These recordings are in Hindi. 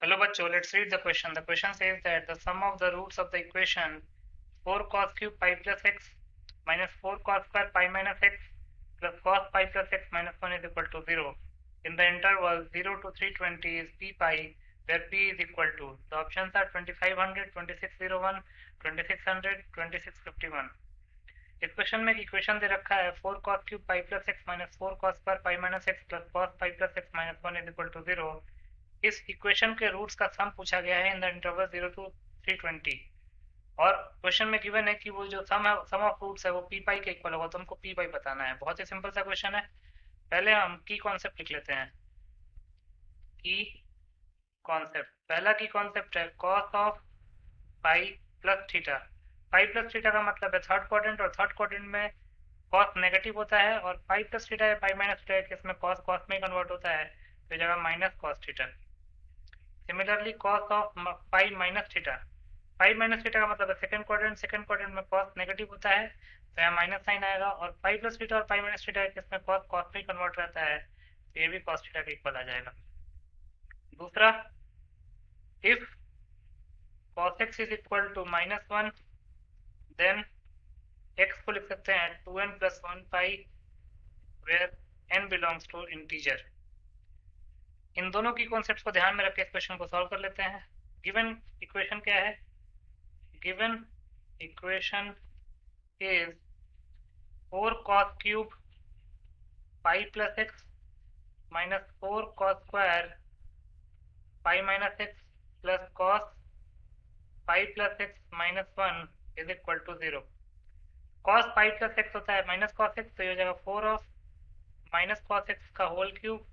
Hello bachcho, let's read the question. The question says that the sum of the roots of the equation 4 cos cube pi plus x minus 4 cos square pi minus x plus cos pi plus x minus 1 is equal to 0. In the interval 0 to 320 is p pi, where p is equal to, the options are 2500, 2601, 2600, 2651. इस क्वेश्चन में इक्वेशन दे रखा है 4 cos cube pi plus x minus 4 cos square pi minus x plus cos pi plus x minus 1 is equal to 0. इस इक्वेशन के रूट्स का सम पूछा गया है इन द इंटरवल 0 to 320 और क्वेश्चन में गिवन है कि वो जो सम ऑफ रूट्स है वो पी पाई के इक्वल होगा, तो हमको पी पाई बताना है. बहुत ही सिंपल सा क्वेश्चन है. पहले हम की कॉन्सेप्ट लिख लेते हैं. की कॉन्सेप्ट, पहला की कॉन्सेप्ट है cos of pi plus theta. Pi plus theta का मतलब है थर्ड क्वाड्रेंट, और थर्ड क्वाड्रेंट में कॉस नेगेटिव होता है, और पाई प्लस थीटा या पाई माइनस थीटा के इसमें कॉस कॉस में कन्वर्ट होता है, तो जगह minus cos theta. Similarly cos of pi minus theta, pi minus theta का मतलब है सेकंड क्वाड्रेंट में कॉस नेगेटिव होता है, तो यहाँ माइनस साइन आएगा, और पाई प्लस थीटा और पाई माइनस थीटा इसमें कॉस कॉस में कन्वर्ट रहता है, तो ये भी कॉस थीटा के इक्वल आ जाएगा. दूसरा, if cos x is equal to minus 1, then x को लिख सकते हैं 2n plus 1 pi where n belongs to integer. इन दोनों की कॉन्सेप्ट्स को ध्यान में रख के इस क्वेश्चन को सॉल्व कर लेते हैं. गिवन इक्वेशन क्या है? Given equation is 4 cos cube pi plus x minus 4 cos square pi minus x plus cos pi plus x minus 1 is equal to 0. cos pi plus x होता है माइनस cos एक्स, तो ये हो जाएगा 4 ऑफ माइनस cos एक्स का whole cube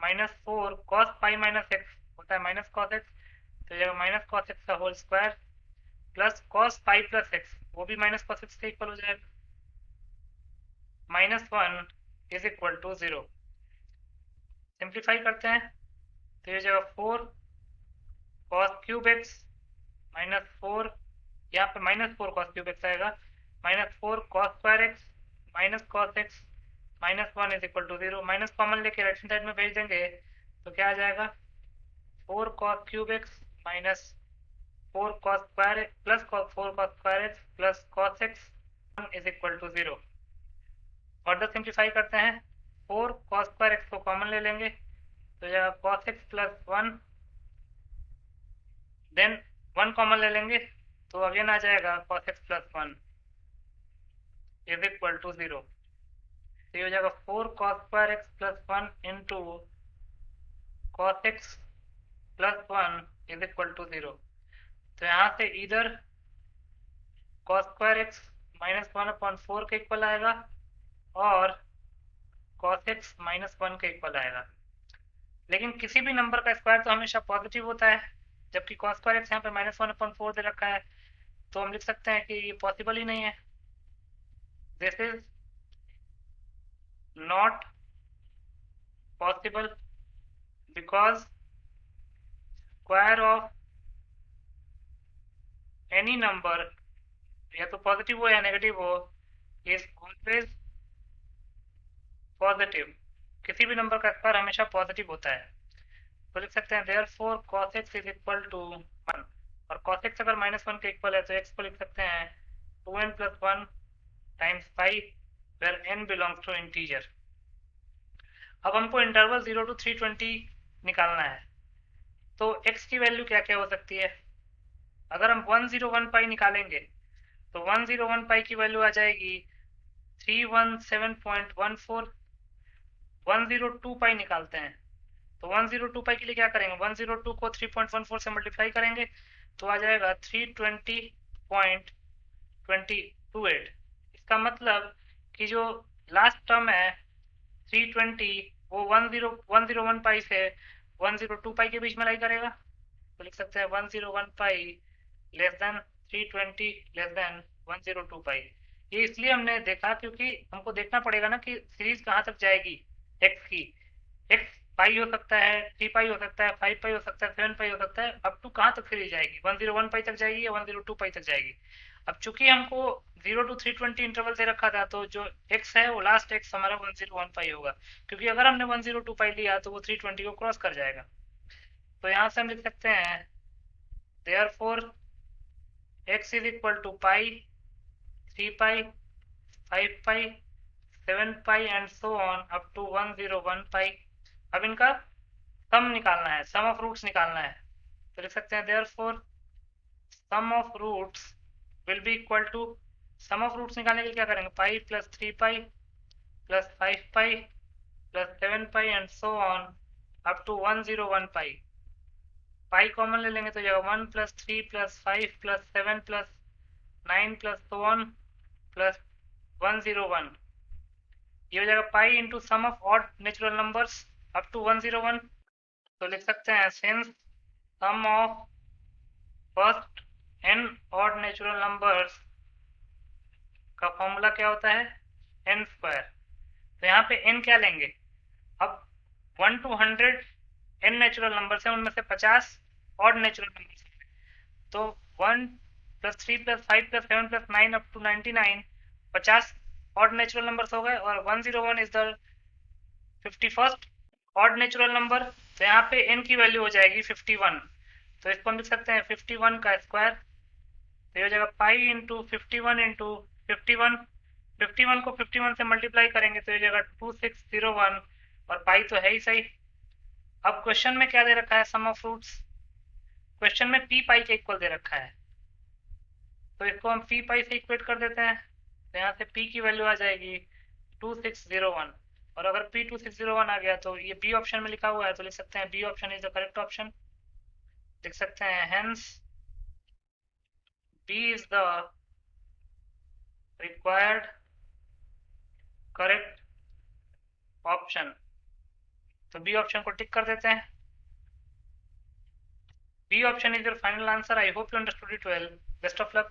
minus 4 cos pi minus x होता है माइनस cos एक्स, तो ये माइनस cos एक्स का whole square plus cos pi plus x, वो भी माइनस cos एक्स के इक्वल हो जाएगा, minus 1 is equal to 0. Simplify करते हैं तो ये जगह 4 cos क्यूब एक्स माइनस 4, यहाँ पर माइनस 4 cos क्यूब एक्स आएगा, minus 4 cos square x minus cos x minus 1 is equal to 0. Minus common लेके राइट हैंड साइड में भेज देंगे तो क्या आ जाएगा 4 cos cube x minus 4 cos square plus 4 cos square x plus cos x is equal to 0. Further simplify करते हैं, 4 cos स्क्वायर एक्स को कॉमन ले लेंगे तो जाएगा cos x plus 1, then 1 common ले लेंगे तो अगेन आ जाएगा cos x plus 1 is equal to 0. तो ये हो जाएगा 4 cos square x plus 1 into cos x plus 1 is equal to 0. तो यहाँ से इधर cos स्क्वायर एक्स माइनस 1/4 के इक्वल आएगा और cos एक्स माइनस 1 के इक्वल आएगा. लेकिन किसी भी नंबर का स्क्वायर तो हमेशा पॉजिटिव होता है, जबकि cos स्क्वायर एक्स यहाँ पे माइनस 1/4 दे रखा है, तो हम लिख सकते हैं कि ये पॉसिबल ही नहीं है. This is not possible because square of any number, या तो पॉजिटिव हो या नेगेटिव हो, इज ऑलवेज पॉजिटिव. किसी भी नंबर का स्क्वायर हमेशा पॉजिटिव होता है, तो लिख सकते हैं therefore cos x is equal to 1, और cos x अगर माइनस 1 के इक्वल है तो x को लिख सकते हैं 2n plus 1 times pi where n belongs to integer. अब हमको इंटरवल 0 to 320 निकालना है, तो x की वैल्यू क्या क्या हो सकती है. अगर हम 101 पाई निकालेंगे तो 101 पाई की वैल्यू आ जाएगी 317.14. 102 पाई निकालते हैं तो 102 पाई के लिए क्या करेंगे, 102 को 3.14 से मल्टीप्लाई करेंगे तो आ जाएगा 320.228. इसका मतलब कि जो लास्ट टर्म है 320 वो 101 पाई से 102 पाई के बीच में लाई करेगा, तो लिख सकते हैं 101 पाई लेस देन 320 लेस देन 102 पाई. ये इसलिए हमने देखा क्योंकि हमको देखना पड़ेगा ना कि सीरीज कहाँ तक जाएगी एक्स की. एक्स पाई हो सकता है, 3 पाई हो सकता है, 5 पाई हो सकता है, 7 पाई हो सकता है, अप टू कहाँ तक सीरीज जाएगी, 101 पाई तक जाएगी या 102 पाई तक जाएगी. अब चूंकि हमको 0 to 320 इंटरवल दे रखा था, तो जो x है वो लास्ट x हमारा 101 पाई होगा, क्योंकि अगर हमने 102 पाई लिया तो वो 320 को क्रॉस कर जाएगा. तो यहाँ से हम लिख सकते हैं therefore x is equal to pi, 3 pi, 5 pi, 7 pi and so on up to 101 pi। अब इनका सम निकालना है, सम ऑफ रूट्स निकालना है, तो लिख सकते हैं therefore sum of roots will be equal to, sum of roots निकालने के लिए क्या करेंगे, pi plus 3 pi plus 5 pi plus 7 pi and so on up to 101 pi. Pi common ले लेंगे तो जाएगा 1 plus 3 plus 5 plus 7 plus 9 plus so on plus 101। ये हो जाएगा pi into sum of odd natural numbers up to 101। तो लिख सकते हैं since sum of first n odd natural numbers का फॉर्मूला क्या होता है, n स्क्वायर। तो यहाँ पे n क्या लेंगे, अब 1 to 100 n नेचुरल नंबर्स हैं, उनमें से 50 ऑड नेचुरल नंबर्स हैं। तो 1 plus 3 plus 5 plus 7 plus 9 up to 99, 50 odd natural numbers हो गए और 101 is the 51st odd natural number. तो यहाँ पे n की वैल्यू हो जाएगी 51। तो इसको हम लिख सकते हैं 51 का स्क्वायर। तो ये हो जाएगा पाई इंटू 51 इंटू 51, 51 को 51 से मल्टीप्लाई करेंगे तो ये जाएगा 2601 और पाई तो है ही सही। अब क्वेश्चन में क्या दे रखा है, सम ऑफ रूट्स, क्वेश्चन में पी पाई के इक्वल दे रखा है, तो इसको हम पी पाई से इक्वेट कर देते हैं। तो यहाँ से पी की वैल्यू आ जाएगी 2601 और अगर पी 2601 आ गया तो ये बी ऑप्शन में लिखा हुआ है, तो लिख सकते हैं B option is the correct option. लिख सकते हैं hence B is the required correct option. तो बी ऑप्शन को टिक कर देते हैं। B option is your final answer. I hope you understood it well. Best of luck.